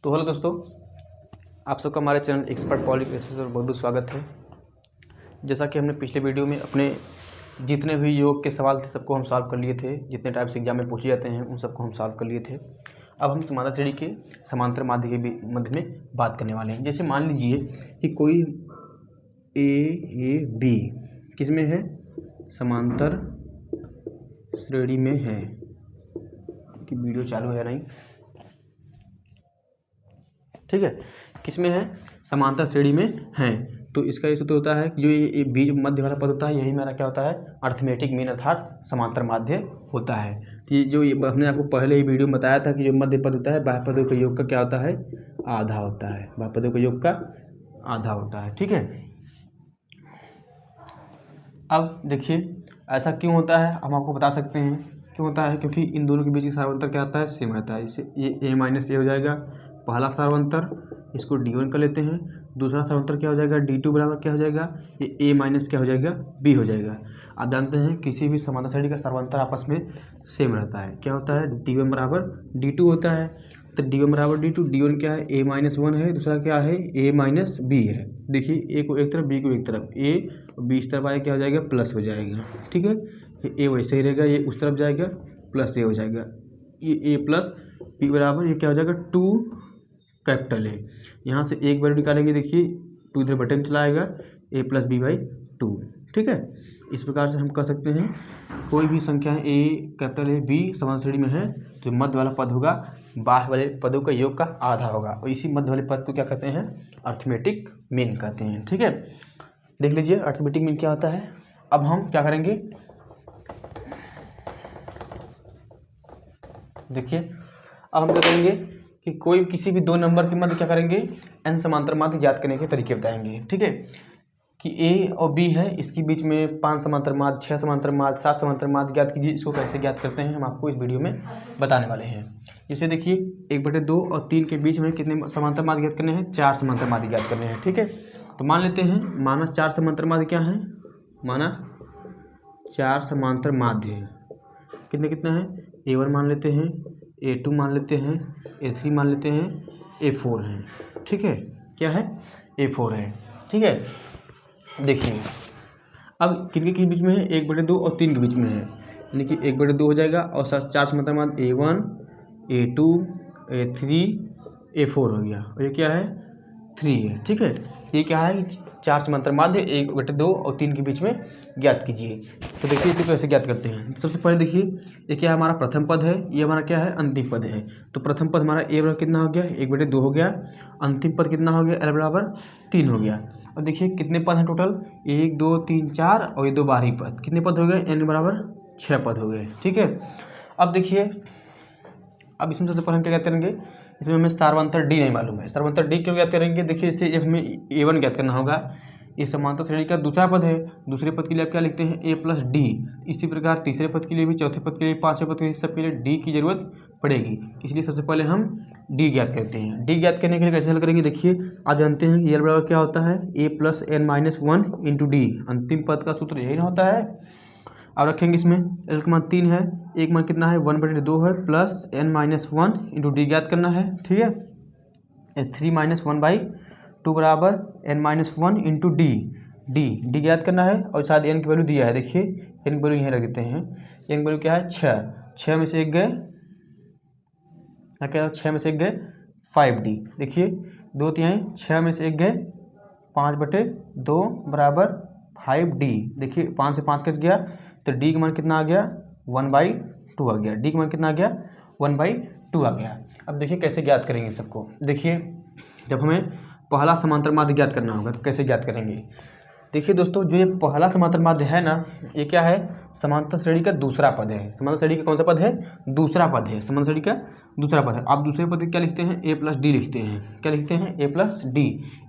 तो हेलो दोस्तों, आप सबका हमारे चैनल एक्सपर्ट पॉलिटिक एनालिसिस पर बहुत बहुत स्वागत है। जैसा कि हमने पिछले वीडियो में अपने जितने भी योग के सवाल थे सबको हम सॉल्व कर लिए थे। जितने टाइप से एग्जाम में पूछे जाते हैं उन सबको हम सॉल्व कर लिए थे। अब हम समांतर श्रेणी के समांतर माध्य के मध्य में बात करने वाले हैं। जैसे मान लीजिए कि कोई ए बी किस में है, समांतर श्रेणी में है। कि वीडियो चालू है नहीं, ठीक है, किसमें है, समांतर श्रेणी में है। तो इसका ये सूत्र होता है कि जो ये बीच मध्य वाला पद होता है यही मेरा क्या होता है, अर्थमेटिक मीन अर्थात समांतर माध्य होता है। कि जो ये हमने आपको पहले ही वीडियो में बताया था कि जो मध्य पद होता है बाह्य पदों के योग का क्या होता है, आधा होता है। बाह्य पदों के योग का आधा होता है, ठीक है। अब देखिए ऐसा क्यों होता है, हम आपको बता सकते हैं क्यों होता है। क्योंकि इन दोनों के बीच का सारवंतर क्या आता है, सेम रहता है। इसे ये a माइनस ए हो जाएगा पहला सारवंतर, इसको d1 कर लेते हैं। दूसरा सारवंतर क्या हो जाएगा, d2 बराबर क्या हो जाएगा, ये a माइनस क्या हो जाएगा, b हो जाएगा। आप जानते हैं किसी भी समांतर श्रेणी का सारवंतर आपस में सेम रहता है। क्या होता है, d1 बराबर d2 होता है। तो d1 बराबर d2, d1 क्या है, a माइनस 1 है, दूसरा क्या है a माइनस b है। देखिए a को एक तरफ b को एक तरफ, a और b इस तरफ आए क्या हो जाएगा, प्लस हो जाएगा, ठीक है। ये a वैसे ही रहेगा, ये उस तरफ जाएगा प्लस a हो जाएगा। ये a प्लस b बराबर ये क्या हो जाएगा, 2 कैपिटल ए। यहाँ से एक वैल्यू निकालेंगे, देखिए 2 इधर बटन चला आएगा, a प्लस बी बाई 2, ठीक है। इस प्रकार से हम कह सकते हैं कोई भी संख्या है a कैपिटल ए b समांतर श्रेणी में है, जो मध्य वाला पद होगा बाह्य वाले पदों का योग का आधा होगा। और इसी मध्य वाले पद को क्या कहते हैं, अर्थमेटिक मीन कहते हैं, ठीक है। देख लीजिए अर्थमेटिक मीन क्या होता है। अब हम क्या करेंगे, देखिए अब हम क्या करेंगे कि कोई किसी भी दो नंबर के मध्य क्या करेंगे, n समांतर माध्य ज्ञात करने के तरीके बताएंगे, ठीक है। कि a और b है, इसके बीच में 5 समांतर माध्य, 6 समांतर माध्य, 7 समांतर माध्य ज्ञात कीजिए। इसको कैसे ज्ञात करते हैं हम आपको इस वीडियो में बताने वाले हैं। जैसे देखिए 1/2 और 3 के बीच में कितने समांतर माध्य ज्ञात करने हैं, 4 समांतर माध्य ज्ञात करने हैं, ठीक है। तो मान लेते हैं, माना 4 समांतर माध्य क्या है, माना 4 समांतर माध्य कितने कितने हैं, a1 मान लेते हैं, a2 मान लेते हैं, a3 मान लेते हैं, a4 है, ठीक है। क्या है, a4 है, ठीक है। देखिए अब किनके के बीच में है, 1/2 और 3 के बीच में है, यानी कि 1/2 हो जाएगा और 4 समांतर माध्य a1 a2 a3 a4 हो गया। और ये क्या है, 3 है, ठीक है। ये क्या है, 4 समांतर माध्य 1/2 और 3 के बीच में ज्ञात कीजिए। तो देखिए इसको कैसे ज्ञात करते हैं। सबसे पहले देखिए ये क्या है, हमारा प्रथम पद है, ये हमारा क्या है, अंतिम पद है। तो प्रथम पद हमारा a बराबर कितना हो गया, 1/2 हो गया। अंतिम पद कितना हो गया, l बराबर 3 हो गया। और देखिए कितने पद हैं टोटल, 1 2 3 4 और ये 2 बाहरी पद, कितने पद हो गए, n बराबर 6 पद हो गए, ठीक है। अब देखिए अब इसमें सबसे पहले हम क्या ज्ञात करेंगे, इसमें हमें सारवंतर d नहीं मालूम है। सारवंतर d क्यों ज्ञात करेंगे, देखिए इससे हमें a1 ज्ञात करना होगा। ये समांतर श्रेणी का दूसरा पद है, दूसरे पद के लिए आप क्या लिखते हैं, a प्लस डी। इसी प्रकार तीसरे पद के लिए भी, चौथे पद के लिए, पांचवें पद के लिए, सब के लिए d की जरूरत पड़ेगी। इसलिए सबसे पहले हम d ज्ञात करते हैं। d ज्ञात करने के लिए कैसे हल करेंगे, देखिए आप जानते हैं कि l बराबर क्या होता है, a plus n minus 1 into D. अंतिम पद का सूत्र यही ना होता है। अब रखेंगे इसमें l का मान 3 है, एक मान कितना है, 1/2 है, plus n minus 1 into D ज्ञात करना है, ठीक है। 3 माइनस 1/2 बराबर n minus 1 into D, D ज्ञात करना है। और शायद n की वैल्यू दिया है, देखिए n की वैल्यू यहीं रख देते हैं। n की वैल्यू क्या है, 6 में से एक गए, क्या 6 में से एक गए 5d। देखिए 2 तिहाई 6 में से एक गए 5/2 बराबर 5d। देखिए 5 से 5 कट गया, तो d का मान कितना आ गया, 1/2 आ गया। d का मान कितना आ गया, 1/2 आ गया। अब देखिए कैसे ज्ञात करेंगे सबको। देखिए जब हमें पहला समांतर माध्य ज्ञात करना होगा तो कैसे ज्ञात करेंगे। देखिए दोस्तों, जो ये पहला समांतर माध्य है ना, ये क्या है, समांतर श्रेणी का दूसरा पद है। समांतर श्रेणी का कौन सा पद है, दूसरा पद है, समांतर श्रेणी का दूसरा पद है। आप दूसरे पद क्या लिखते हैं, a प्लस डी लिखते हैं। क्या लिखते हैं, a प्लस डी।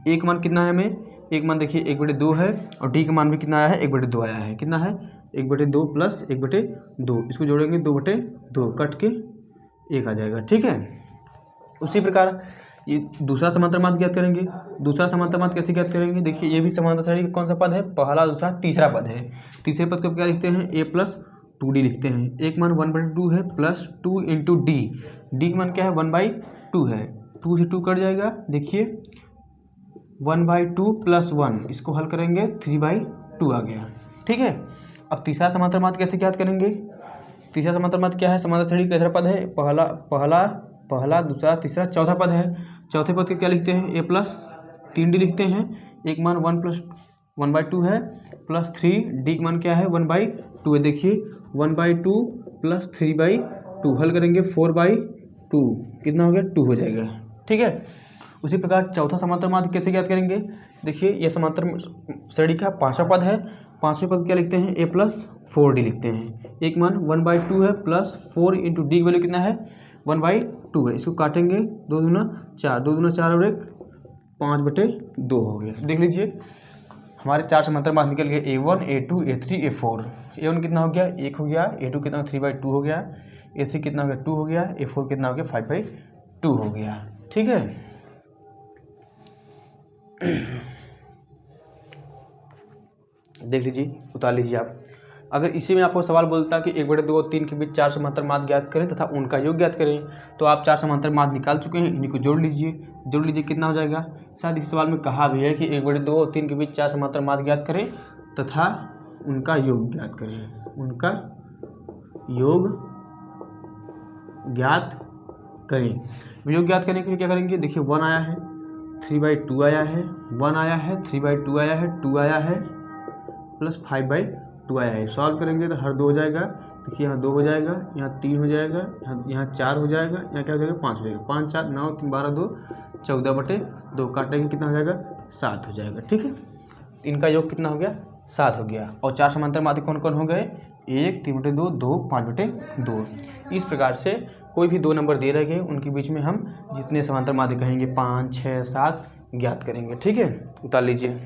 एक मान कितना है हमें, एक मान देखिए 1/2 है, और डी का मान भी कितना आया है, 1/2 आया है। कितना है, 1/2 प्लस 1/2, इसको जोड़ेंगे 2/2, कट के 1 आ जाएगा, ठीक है। उसी प्रकार ये दूसरा समांतर माध्य ज्ञात करेंगे। दूसरा समांतर माध्य कैसे ज्ञात करेंगे, देखिए ये भी समांतर श्रेणी का कौन सा पद है, पहला दूसरा तीसरा पद है। तीसरे पद को क्या लिखते हैं, a प्लस 2d लिखते हैं। एक मान 1/2 है, प्लस 2 इंटू डी, डी का मान क्या है, 1/2 है। 2 से 2 कट जाएगा। देखिए 1/2 + 1, इसको हल करेंगे 3/2 आ गया। ठीक है, अब तीसरा समांतर माध्य कैसे ज्ञात करेंगे? तीसरा समांतर माध्य क्या है? समांतर श्रेणी का कैसा पद है? पहला दूसरा तीसरा चौथा पद है। चौथे पद के क्या लिखते हैं? a + 3d लिखते हैं। एक मान 1 + 1/2 है, प्लस 3d का मान क्या है? 1/2 है। देखिए 1/2 + 3/2 हल करेंगे 4/2, कितना हो गया? 2 हो जाएगा। ठीक है, उसी प्रकार चौथा समांतर माध्य कैसे ज्ञात करेंगे? देखिए यह समांतर श्रेणी का पांचवा पद है। पांचवें पद क्या लिखते हैं? a + 4d लिखते हैं। एक मान 1/2 है, प्लस 4 × d की वैल्यू कितना है? 1/2 है। इसको काटेंगे 2 दूना 4, 2 दूना 4 और 1 5/2 हो गया। देख लीजिए हमारे 4 समांतर माध्य निकल गए a1 a2 a3 a4। a1 कितना हो गया? 1 हो गया। a2 कितना? 3/2 हो गया। a3 कितना हो गया? 2 हो गया। a4 कितना हो गया? 5/2 हो गया। ठीक है, देख लीजिए, उतार लीजिए आप। अगर इसी में आपको सवाल बोलता कि 1/2 और 3 के बीच 4 समांतर माध्य ज्ञात करें तथा उनका योग ज्ञात करें, तो आप 4 समांतर माध्य निकाल चुके हैं, इन्हीं को जोड़ लीजिए। कितना हो जाएगा? शायद इस सवाल में कहा भी है कि 1/2 और 3 के बीच 4 समांतर माध्य ज्ञात करें तथा उनका योग ज्ञात करें। उनका योग ज्ञात करें। योग ज्ञात करने के लिए क्या करेंगे? देखिए 1 आया है, 3/2 आया है, 1 आया है, 3/2 आया है, 2 आया है, प्लस 5/2 आया है। सॉल्व करेंगे तो हर 2 हो जाएगा। देखिए यहाँ 2 हो जाएगा, यहाँ 3 हो जाएगा, यहाँ 4 हो जाएगा, यहाँ क्या हो जाएगा? 5 हो जाएगा। 5 4 9 3 12 2 14/2 काटेंगे, कितना हो जाएगा? 7 हो जाएगा। ठीक है, इनका योग कितना हो गया? 7 हो गया। और 4 समांतर माध्य कौन कौन हो गए? 1 3/2 2 5/2। इस प्रकार से कोई भी 2 नंबर दे रहे उनके बीच में हम जितने समांतर माध्य कहेंगे 5 6 7 ज्ञात करेंगे। ठीक है, उतार लीजिए।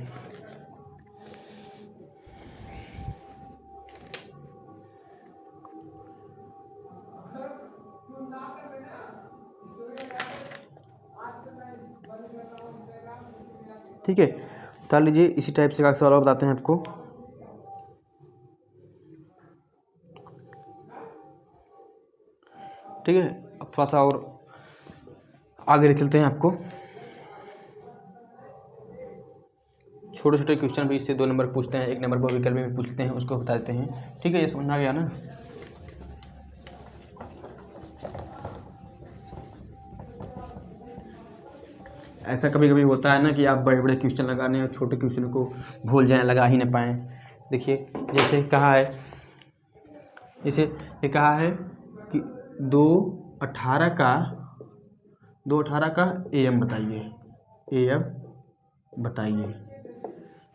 ठीक है, उतार लीजिए। इसी टाइप से का सवाल और बताते हैं आपको। ठीक है, अब थोड़ा सा और आगे ले चलते हैं आपको। छोटे छोटे क्वेश्चन भी इससे 2 नंबर पूछते हैं, 1 नंबर पर विकल्प में पूछते हैं, उसको बता देते हैं। ठीक है, ये समझ में आ गया ना? ऐसा कभी कभी होता है ना कि आप बड़े बड़े क्वेश्चन लगाने और छोटे क्वेश्चन को भूल जाएं, लगा ही ना पाएँ। देखिए जैसे कहा है, जैसे ये कहा है कि 2/18 का AM बताइए। AM बताइए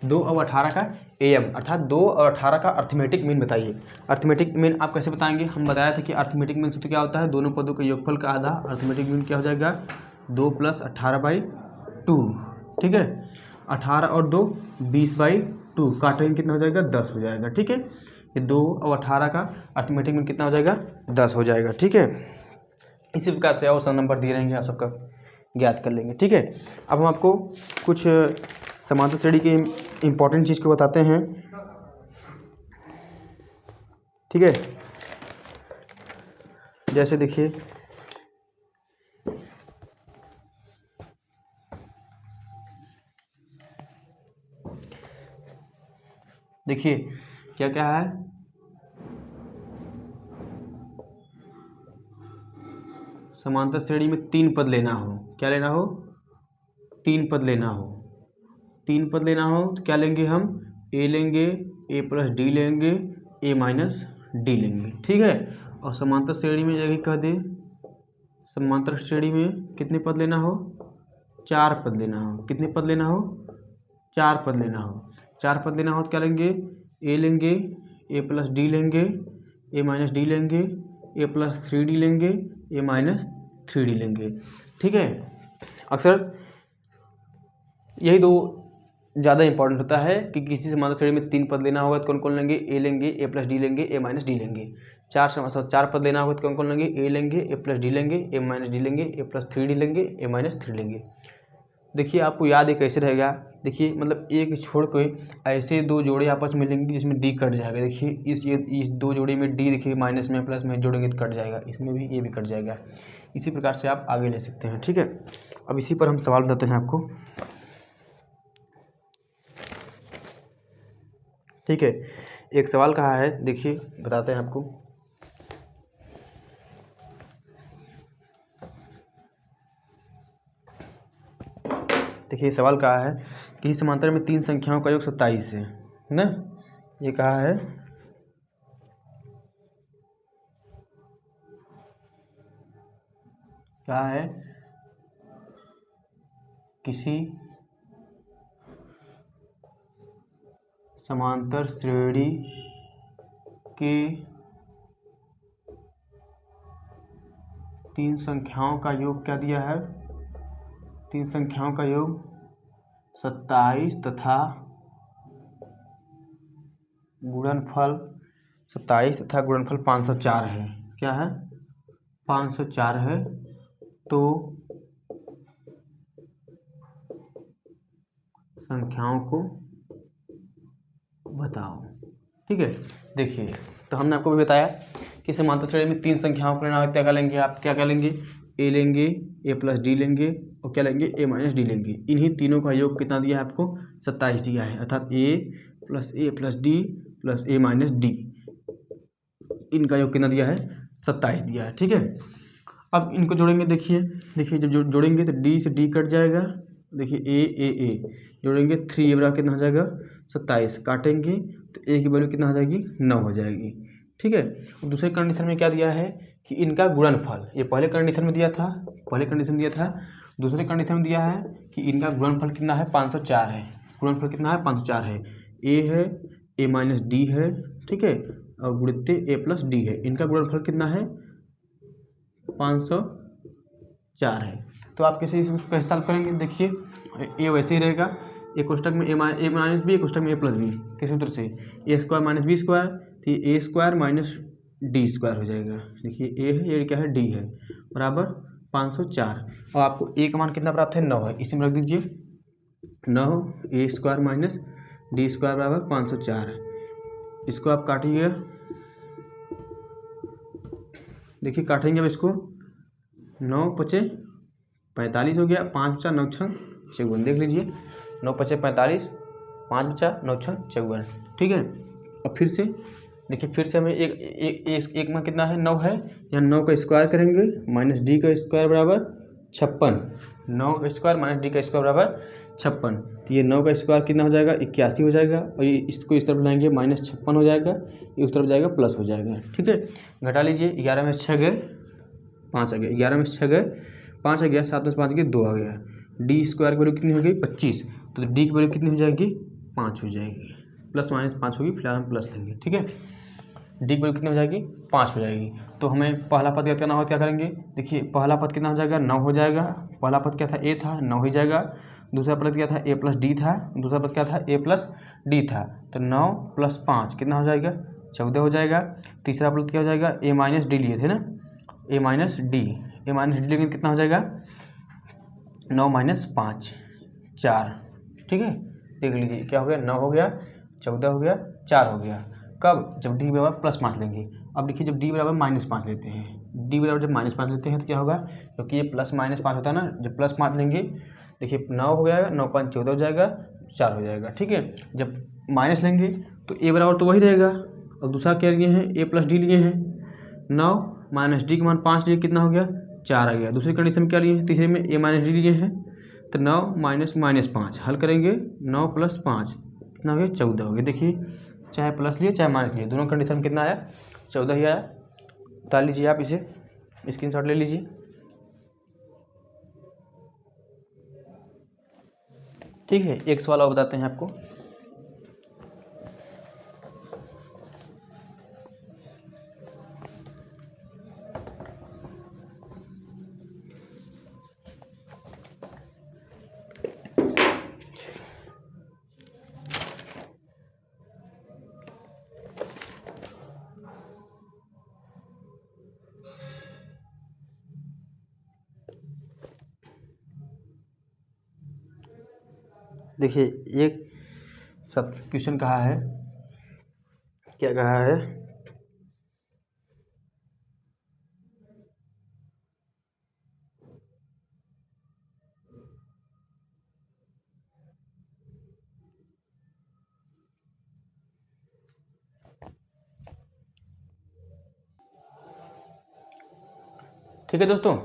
2 और 18 का AM, अर्थात 2 और 18 का अर्थमेटिक मीन बताइए। अर्थमेटिक मीन आप कैसे बताएंगे? हम बताया था कि अर्थमेटिक मीन से तो क्या होता है? दोनों पदों के योगफल का आधा। अर्थमेटिक मीन क्या हो जाएगा? 2 + 18/2। ठीक है, 18 और 2 20/2 काटेंगे, कितना हो जाएगा? 10 हो जाएगा। ठीक है, ये 2 और 18 का अर्थमेटिक मीन कितना हो जाएगा? 10 हो जाएगा। ठीक है, इसी प्रकार से और सब नंबर दिए रहेंगे, आप सबका ज्ञात कर लेंगे। ठीक है, अब हम आपको कुछ समांतर श्रेणी की इम्पोर्टेंट चीज़ को बताते हैं। ठीक है, जैसे देखिए क्या क्या है? समांतर श्रेणी में 3 पद लेना हो। क्या लेना हो? 3 पद लेना हो। 3 पद लेना हो तो क्या लेंगे हम? a लेंगे, a + d लेंगे, a - d लेंगे। ठीक है, और समांतर श्रेणी में यही कह दे, समांतर श्रेणी में कितने पद लेना हो? 4 पद लेना हो। कितने पद लेना हो? 4 पद लेना हो। 4 पद लेना हो तो क्या लेंगे? a लेंगे, a + d लेंगे, a - d लेंगे, a + 3d लेंगे, a - 3d लेंगे। ठीक है, अक्सर यही 2 ज़्यादा इंपॉर्टेंट होता है कि किसी समांतर श्रेणी में 3 पद लेना होगा तो कौन कौन लेंगे? a लेंगे, a + d लेंगे, a - d लेंगे। 4 पद लेना होगा तो कौन कौन लेंगे? a लेंगे, a + d लेंगे, a - d लेंगे, a + 3d लेंगे, a - 3 लेंगे। देखिए आपको याद है कैसे रहेगा? देखिए मतलब एक छोड़ के ऐसे 2 जोड़े आपस में लेंगे जिसमें d कट जाएगा। देखिए इस 2 जोड़े में d देखिए माइनस में प्लस में जोड़ेंगे तो कट जाएगा, इसमें भी ये भी कट जाएगा। इसी प्रकार से आप आगे ले सकते हैं। ठीक है, अब इसी पर हम सवाल बताते हैं आपको। ठीक है, एक सवाल कहा है, देखिए बताते हैं आपको। देखिए सवाल कहा है कि समांतर में 3 संख्याओं का योग 27 है ना। ये कहा है क्या है, किसी समांतर श्रेणी के 3 संख्याओं का योग क्या दिया है, 3 संख्याओं का योग 27 तथा गुणनफल 27 तथा गुणनफल 504 है। क्या है, 504 है। तो संख्याओं को बताओ। ठीक है, देखिए तो हमने आपको भी बताया कि समांतर श्रेणी में 3 संख्याओं को लेना है, क्या लेंगे आप, क्या लेंगे, ए लेंगे, ए प्लस डी लेंगे और क्या लेंगे, ए माइनस डी लेंगे। इन्हीं तीनों का योग कितना दिया है आपको, 27 दिया है, अर्थात ए प्लस डी प्लस ए माइनस डी, इनका योग कितना दिया है, 27 दिया है। ठीक है, अब इनको जोड़ेंगे। देखिए जब जोड़ेंगे तो डी से डी कट जाएगा। देखिए ए जोड़ेंगे, 3 बराबर कितना हो जाएगा, 27, काटेंगे तो ए की वैल्यू कितना हो जाएगी, 9 हो जाएगी। ठीक है, और दूसरे कंडीशन में क्या दिया है कि इनका गुणनफल, ये पहले कंडीशन में दिया था, दूसरे कंडीशन में दिया है कि इनका गुणनफल कितना है, 504 है। गुणनफल कितना है, 504 है। ए है, ए माइनस डी है, ठीक है, और गुणित ए प्लस डी है। इनका गुणनफल कितना है, 504 है। तो आप कैसे कैसे सॉल्व करेंगे, देखिए ए वैसे ही रहेगा, एक कोष्टक में ए माइनस बी, एक कोष्टक में ए प्लस बी, किस सूत्र से, ए स्क्वायर माइनस बी स्क्वायर, तो ये ए स्क्वायर माइनस डी स्क्वायर हो जाएगा। देखिए ए है, ये क्या है, डी है, बराबर 504। और आपको ए का मान कितना प्राप्त है, 9 है, इसी में रख दीजिए 9, ए स्क्वायर माइनस डी स्क्वायर बराबर 504। इसको आप काटिएगा, देखिए काटेंगे अब इसको, 9 पचे 45 हो गया, 5 बचा 9 छंग 54, देख लीजिए 9 पचे 45, 5 बचा 9 छंग 54। ठीक है, अब फिर से देखिए, फिर से हमें एक में कितना है, 9 है, यहाँ 9 का स्क्वायर करेंगे, माइनस डी का स्क्वायर बराबर 56, 9 स्क्वायर माइनस डी का स्क्वायर बराबर 56, तो ये 9 का स्क्वायर कितना हो जाएगा, 81 हो जाएगा, और ये इसको इस तरफ लाएंगे -56 हो जाएगा, ये उस तरफ जाएगा प्लस हो जाएगा। ठीक है, घटा लीजिए, 11 में 6 गए 5 आ गया, 11 में 6 गए 5 आ गया, 7 में 5 गए 2 आ गया। डी स्क्वायर की वैल्यू कितनी हो गई, 25, तो डी की वैल्यू कितनी हो जाएगी, 5 हो जाएगी, प्लस माइनस 5 होगी, फिलहाल हम प्लस लेंगे। ठीक है, डी की वैल्यू कितनी हो जाएगी, 5 हो जाएगी। तो हमें पहला पद याद करना हो, क्या करेंगे, देखिए पहला पद कितना हो जाएगा, 9 हो जाएगा। पहला पद क्या था, ए था, 9 हो जाएगा। दूसरा पद क्या था, ए प्लस डी था। दूसरा पद क्या था, ए प्लस डी था, तो 9 + 5 कितना हो जाएगा, 14 हो जाएगा। तीसरा पद क्या हो जाएगा, ए माइनस डी लिए थे ना, ए माइनस डी लेंगे कितना हो जाएगा, 9 - 5 4। ठीक है, देख लीजिए क्या हो गया, 9 हो गया, 14 हो गया, 4 हो गया। कब, जब डी बराबर +5 लेंगे। अब देखिए जब डी बराबर -5 लेते हैं, डी बराबर जब -5 लेते हैं तो क्या होगा, क्योंकि ये +-5 होता है ना, जब +5 लेंगे, देखिए 9 हो जाएगा, 9 × 5 = 14 हो जाएगा, 4 हो जाएगा। ठीक है, जब माइनस लेंगे तो ए बराबर तो वही रहेगा, और दूसरा क्या लिए हैं, ए प्लस डी लिए हैं, 9 - डी का मान 5 लिए, कितना हो गया, 4 आ गया। दूसरी कंडीशन में क्या लिए हैं, तीसरे में ए माइनस डी लिए हैं, तो 9 - -5 हल करेंगे, 9 + 5 कितना हो गया, 14 हो गया। देखिए चाहे प्लस लिए चाहे माइनस लिए, दोनों कंडीशन में कितना आया, 14 ही आया। बता लीजिए आप, इसे स्क्रीनशॉट ले लीजिए। ठीक है, एक सवाल और बताते हैं आपको। देखिए एक सब क्वेश्चन कहा है, क्या कहा है, ठीक है दोस्तों,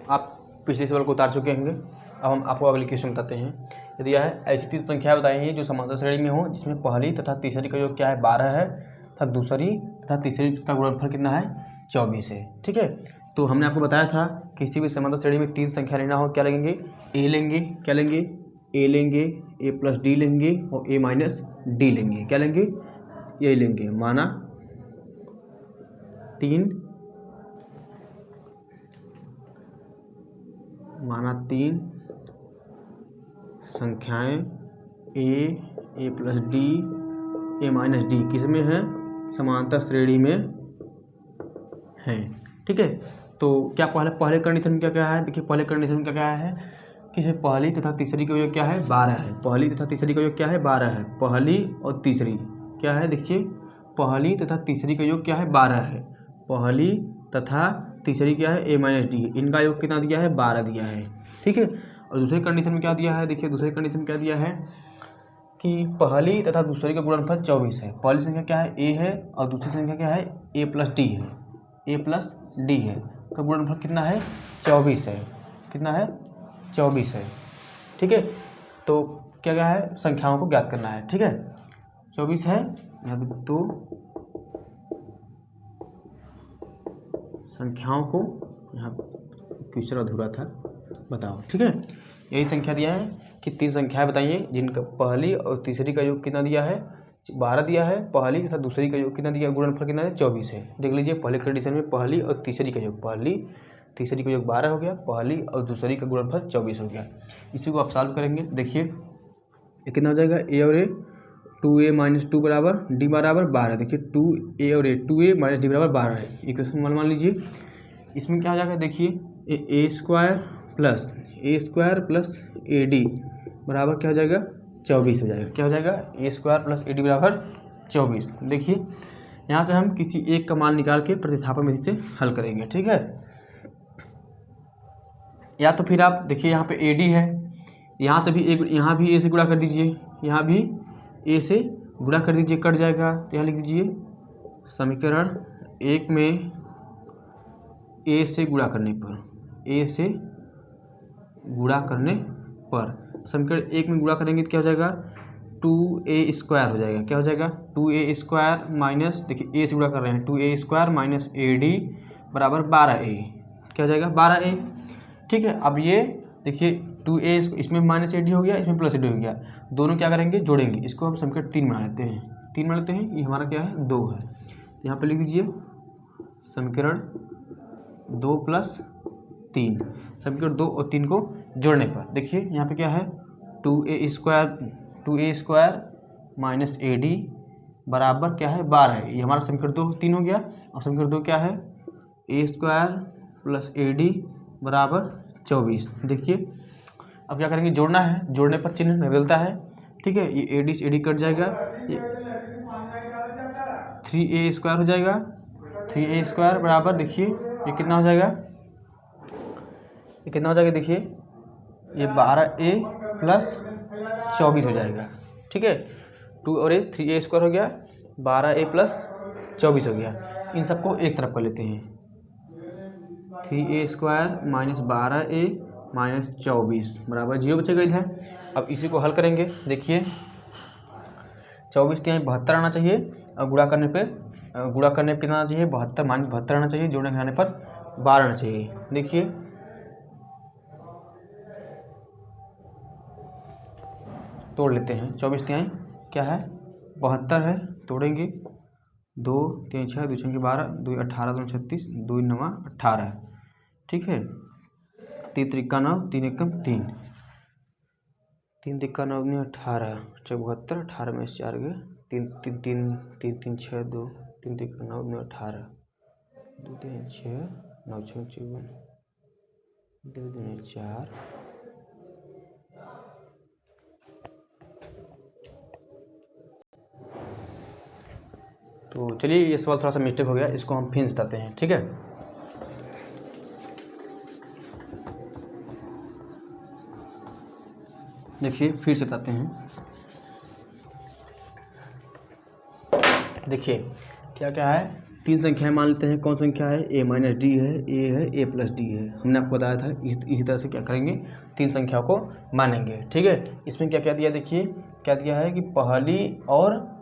आप पिछले सवाल को उतार चुके होंगे। अब हम आपको अगली क्वेश्चन बताते हैं। यदि यह ऐसी 3 संख्याएं बताएंगे जो समांतर श्रेणी में हो, जिसमें पहली तथा तीसरी का योग क्या है 12 है, तथा दूसरी तथा तीसरी का गुणनफल कितना है 24 है। ठीक है, तो हमने आपको बताया था किसी भी समांतर श्रेणी में 3 संख्या लेना हो क्या लेंगे, ए लेंगे, क्या लेंगे, ए लेंगे, ए प्लस डी लेंगे और ए माइनस डी लेंगे। क्या लेंगे, ये लेंगे। माना 3 संख्याएं ए प्लस डी, ए माइनस डी किस में है, समांतर श्रेणी में है। ठीक है, तो क्या पहले कंडीशन क्या है, देखिए पहले कंडीशन क्या है कि पहली तथा तीसरी का योग क्या है 12 है। पहली तथा तीसरी का योग क्या है 12 है। पहली और तीसरी क्या है, देखिए पहली तथा तीसरी का योग क्या है 12 है। पहली तथा तीसरी क्या है ए माइनस डी, इनका योग कितना दिया है 12 दिया है। ठीक है, और दूसरी कंडीशन में क्या दिया है, देखिए दूसरी कंडीशन क्या दिया है कि पहली तथा दूसरी का गुणनफल 24 है। पहली संख्या क्या है ए है और दूसरी संख्या क्या है ए प्लस डी है, ए प्लस डी है। तो गुणनफल कितना है 24 है। कितना है 24 है। ठीक है, तो क्या है संख्याओं को ज्ञात करना है। ठीक है, 24 है। यहाँ पे 2 संख्याओं को, यहाँ क्वेश्चन अधूरा था, बताओ। ठीक है, यही संख्या दिया है कि 3 संख्याएं बताइए जिनका पहली और तीसरी का योग कितना दिया है 12 दिया है। पहली तथा दूसरी का योग कितना दिया, गुणनफल कितना है 24 है। देख लीजिए पहले कंडीशन में पहली और तीसरी का योग, पहली तीसरी का योग 12 हो गया, पहली और दूसरी का गुणनफल 24 हो गया। इसी को आप सॉल्व करेंगे। देखिए ये कितना हो जाएगा, ए और ए 2a माइनस 2 बराबर डी बराबर 12। देखिए 2a और ए 2a माइनस डी बराबर 12 है। इक्वेशन मान लीजिए। इसमें क्या हो जाएगा, देखिए ए स्क्वायर प्लस ए डी बराबर क्या हो जाएगा 24 हो जाएगा। क्या हो जाएगा, ए स्क्वायर प्लस ए डी बराबर 24। देखिए यहाँ से हम किसी एक का मान निकाल के प्रतिस्थापन विधि से हल करेंगे। ठीक है, या तो फिर आप देखिए यहाँ पे ए डी है, यहाँ से भी यहाँ भी ए से गुणा कर दीजिए, यहाँ भी ए से गुणा कर दीजिए, कट जाएगा। तो यहाँ लिख दीजिए समीकरण 1 में ए से गुणा करने पर, समीकरण 1 में गुणा करेंगे तो क्या हो जाएगा 2a स्क्वायर हो जाएगा। क्या हो जाएगा 2a स्क्वायर माइनस, देखिए ए से गुणा कर रहे हैं, 2a square minus A D बराबर 12a। क्या हो जाएगा 12a। ठीक है, अब ये देखिए 2a इसमें माइनस ए डी हो गया, इसमें प्लस ए डी हो गया, दोनों क्या करेंगे जोड़ेंगे। इसको हम समीकरण 3 बना लेते हैं। ये हमारा क्या है 2 है। यहाँ पे लिख दीजिए समीकरण 2 प्लस 3। समीकरण 2 और 3 को जोड़ने पर देखिए यहाँ पे क्या है 2a square minus A D बराबर क्या है 12 है। ये हमारा समीकरण 3 हो गया। और समीकरण 2 क्या है ए स्क्वायर प्लस ए डी बराबर 24। देखिए अब क्या करेंगे, जोड़ना है, जोड़ने पर चिन्ह बदलता है। ठीक है, ये ए डी कट जाएगा, ये 3a स्क्वायर हो जाएगा। 3a स्क्वायर बराबर देखिए ये कितना हो जाएगा, देखिए ये 12a प्लस 24 हो जाएगा। ठीक है, 2 और 3a स्क्वायर हो गया, 12a प्लस 24 हो गया। इन सबको एक तरफ कर लेते हैं। 3a square minus 12a minus 24 बराबर 0 बचेगा इधर। अब इसी को हल करेंगे। देखिए 24 के यहाँ 72 आना चाहिए, और गुणा करने पे कितना आना चाहिए 72 माइनस 72 आना चाहिए, जोड़ने घटाने पर 12 आना चाहिए। देखिए तोड़ लेते हैं। 24 के यहाँ क्या है 72 है, तोड़ेंगे 2 3 6 2 6 12 2 18 2 36 2 9 18। ठीक है, 3 त्रिका 9 3 एकम 3 3 त्रिका 9 9 18 74 18 में 4 गए 3 3 3 3 3 6 2 3 त्रिका 9 9 18 2 3 6 9 6 54 2 2 4। तो चलिए ये सवाल थोड़ा सा मिस्टेक हो गया, इसको हम फिर बताते हैं। ठीक है, देखिए फिर से बताते हैं। देखिए क्या क्या है तीन संख्याएं मान लेते हैं। कौन संख्या है? a माइनस डी है, a है, a प्लस डी है। हमने आपको बताया था इसी तरह से क्या करेंगे, तीन संख्या को मानेंगे। ठीक है, इसमें क्या क्या दिया, देखिए क्या दिया है कि पहली और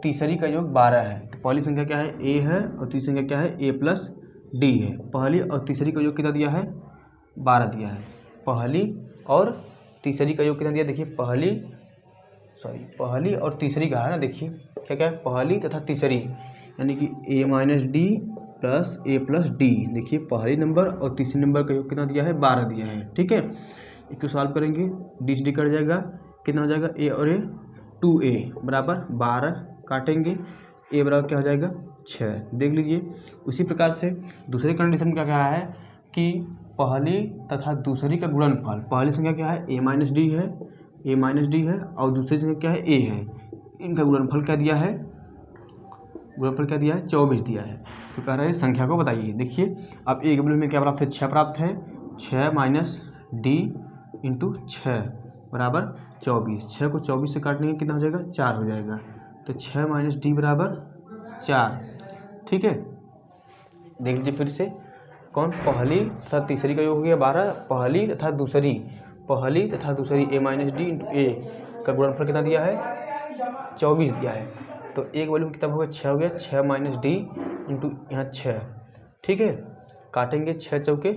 तीसरी का योग 12 है। तो पहली संख्या क्या है? a है और तीसरी संख्या क्या है? a प्लस डी है। पहली और तीसरी का योग कितना दिया है? 12 दिया है। पहली और तीसरी का योग कितना दिया? देखिए पहली और तीसरी का है ना, देखिए क्या क्या है? पहली तथा तीसरी, यानी कि a minus D plus A plus D. देखिए पहली नंबर और तीसरी नंबर का योग कितना दिया है? 12 दिया है। ठीक है, इसको सॉल्व करेंगे, डी से डी कट जाएगा, कितना हो जाएगा? a और a 2a बराबर 12, काटेंगे, a बराबर क्या हो जाएगा? 6। देख लीजिए, उसी प्रकार से दूसरे कंडीशन क्या क्या है कि पहली तथा दूसरी का गुणनफल, पहली संख्या क्या है? a माइनस डी है, a माइनस डी है, और दूसरी संख्या क्या है? a है। इनका गुणनफल क्या दिया है? गुणनफल क्या दिया है? 24 दिया है। तो कह रहा है संख्या को बताइए। देखिए अब a के बदले में क्या प्राप्त है? 6 प्राप्त है। 6 माइनस डी इंटू 6 बराबर 24। 6 को 24 से काटने कितना हो जाएगा? 4 हो जाएगा। तो 6 माइनस डी बराबर 4। ठीक है, देख लीजिए फिर से, कौन? पहली तथा तीसरी का योग हो गया 12, पहली तथा दूसरी a माइनस डी इंटू ए का गुणनफल कितना दिया है? 24 दिया है। तो एक वैल्यू कितना हो गया? 6 हो गया। 6 माइनस डी इंटू यहाँ 6। ठीक है, काटेंगे, 6 चौके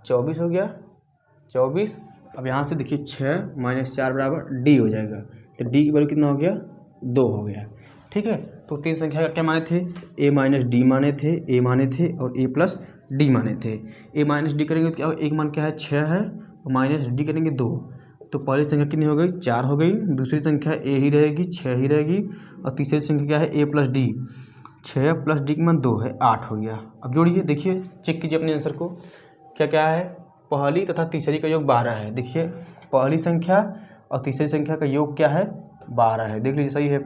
24 हो गया, 24। अब यहाँ से देखिए 6 माइनस 4 बराबर डी हो जाएगा। तो डी की वैल्यू कितना हो गया? 2 हो गया। ठीक है, तो तीन संख्या का क्या माने थे? a माइनस डी माने थे, a माने थे और a प्लस डी माने थे। a माइनस डी करेंगे तो क्या? एक मान क्या है? 6 है, और माइनस डी करेंगे 2। तो पहली संख्या कितनी हो गई? 4 हो गई। दूसरी संख्या a ही रहेगी, 6 ही रहेगी, और तीसरी संख्या क्या है? a plus D. 6 plus D का मान 2 है, 8 हो गया। अब जोड़िए, देखिए चेक कीजिए अपने आंसर को, क्या क्या है? पहली तथा तीसरी का योग 12 है। देखिए पहली संख्या और तीसरी संख्या का योग क्या है? 12 है। देख लीजिए सही है।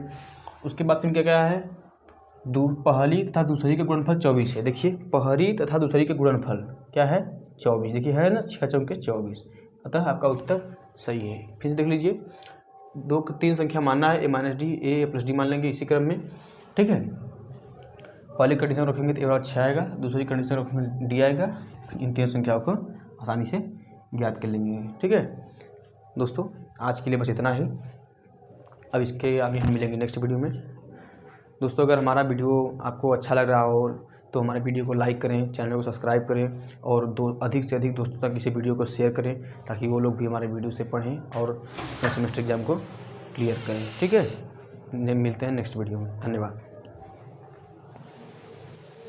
उसके बाद फिर क्या क्या है? पहली तथा दूसरी का गुणनफल 24 है। देखिए पहली तथा दूसरी का गुणनफल क्या है? 24। देखिए है ना, 6 चौके 24। अतः आपका उत्तर सही है। फिर देख लीजिए, तीन संख्या मानना है, a minus D, a plus D मान लेंगे इसी क्रम में। ठीक है, पहली कंडीशन रखेंगे तो a बराबर 6 आएगा, दूसरी कंडीशन रखेंगे d आएगा। इन तीन संख्याओं को आसानी से ज्ञात कर लेंगे। ठीक है दोस्तों, आज के लिए बस इतना ही। अब इसके आगे हम मिलेंगे नेक्स्ट वीडियो में। दोस्तों अगर हमारा वीडियो आपको अच्छा लग रहा हो तो हमारे वीडियो को लाइक करें, चैनल को सब्सक्राइब करें, और अधिक से अधिक दोस्तों तक इसे वीडियो को शेयर करें, ताकि वो लोग भी हमारे वीडियो से पढ़ें और सेमेस्टर एग्जाम को क्लियर करें। ठीक है, मिलते हैं नेक्स्ट वीडियो में। धन्यवाद।